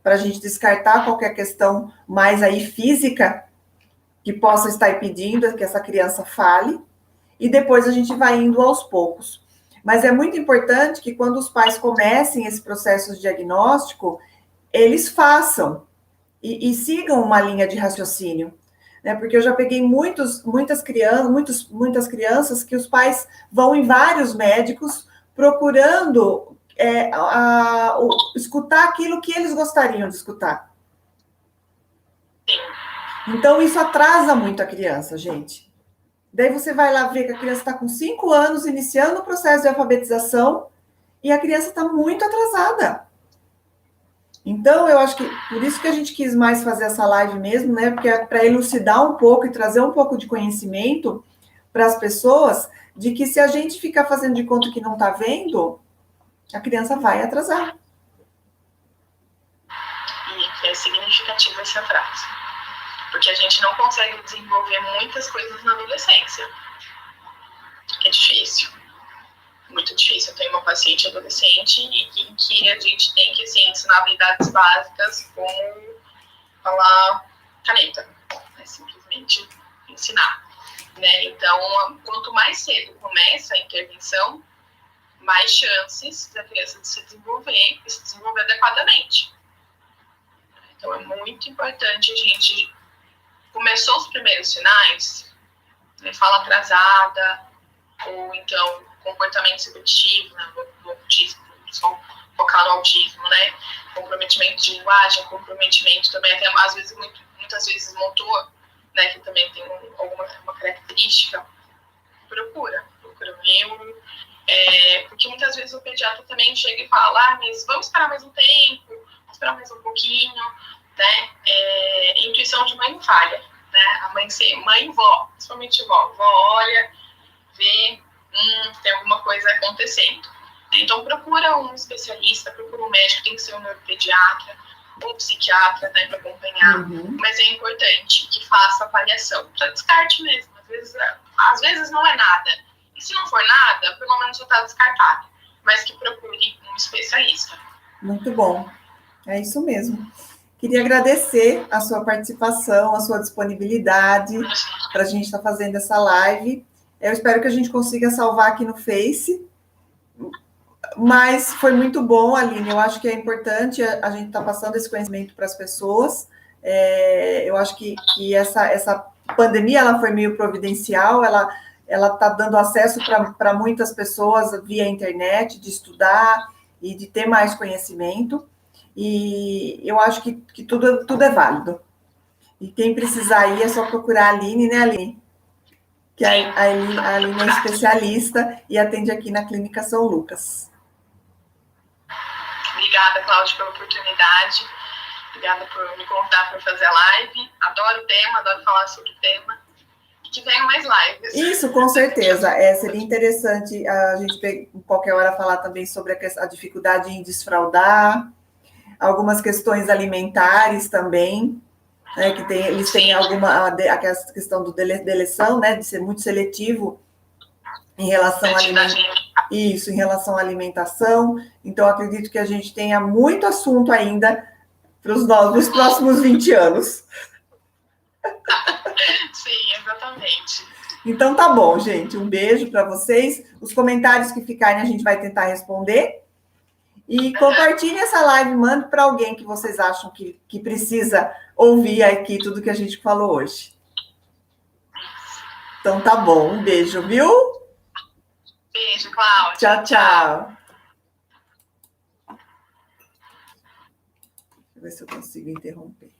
para a gente descartar qualquer questão mais aí física, que possa estar impedindo que essa criança fale, e depois a gente vai indo aos poucos. Mas é muito importante que quando os pais comecem esse processo de diagnóstico, eles façam e sigam uma linha de raciocínio, né? Porque eu já peguei muitas crianças que os pais vão em vários médicos procurando escutar aquilo que eles gostariam de escutar. Então, isso atrasa muito a criança, gente. Daí você vai lá ver que a criança está com 5 anos, iniciando o processo de alfabetização, e a criança está muito atrasada. Então, eu acho que por isso que a gente quis mais fazer essa live mesmo, né? Porque é para elucidar um pouco e trazer um pouco de conhecimento para as pessoas de que se a gente ficar fazendo de conta que não está vendo, a criança vai atrasar. E é significativo esse atraso. Porque a gente não consegue desenvolver muitas coisas na adolescência. É difícil. Muito difícil. Eu tenho uma paciente adolescente em que a gente tem que assim, ensinar habilidades básicas como falar caneta. É simplesmente ensinar. Né? Então, quanto mais cedo começa a intervenção, mais chances da criança de se desenvolver e se desenvolver adequadamente. Então, é muito importante a gente... Começou os primeiros sinais, né, fala atrasada, ou então comportamento executivo, né, no autismo, só focar no autismo, né? Comprometimento de linguagem, comprometimento também, até às vezes, muitas vezes motor, né, que também tem uma característica, procura o neuro, porque muitas vezes o pediatra também chega e fala, mas vamos esperar mais um tempo, vamos esperar mais um pouquinho, né? Intuição de mãe falha, né? A mãe e vó, principalmente vó olha, vê, tem alguma coisa acontecendo. Então procura um especialista, procura um médico, tem que ser um neuropediatra, ou um psiquiatra, né, para acompanhar, mas é importante que faça avaliação, para descarte mesmo, às vezes não é nada, e se não for nada, pelo menos já está descartado, mas que procure um especialista. Muito bom, é isso mesmo. Queria agradecer a sua participação, a sua disponibilidade para a gente estar fazendo essa live. Eu espero que a gente consiga salvar aqui no Face, mas foi muito bom, Aline. Eu acho que é importante a gente estar passando esse conhecimento para as pessoas. Eu acho que essa pandemia ela foi meio providencial, ela está dando acesso para muitas pessoas via internet, de estudar e de ter mais conhecimento. E eu acho que tudo é válido. E quem precisar ir é só procurar a Aline, né, Aline? Que a Aline é especialista e atende aqui na Clínica São Lucas. Obrigada, Cláudia, pela oportunidade. Obrigada por me convidar para fazer a live. Adoro o tema, adoro falar sobre o tema. E que venham mais lives. Isso, com certeza. Seria interessante a gente, em qualquer hora, falar também sobre a dificuldade em desfraldar, algumas questões alimentares também, né, que eles têm a questão do deleção, né, de ser muito seletivo em relação em relação à alimentação. Então, acredito que a gente tenha muito assunto ainda para os próximos 20 anos. Sim, exatamente. Então, tá bom, gente. Um beijo para vocês. Os comentários que ficarem, a gente vai tentar responder. E compartilhe essa live, mande para alguém que vocês acham que precisa ouvir aqui tudo que a gente falou hoje. Então, tá bom. Um beijo, viu? Beijo, Cláudia. Tchau, tchau. Deixa eu ver se eu consigo interromper.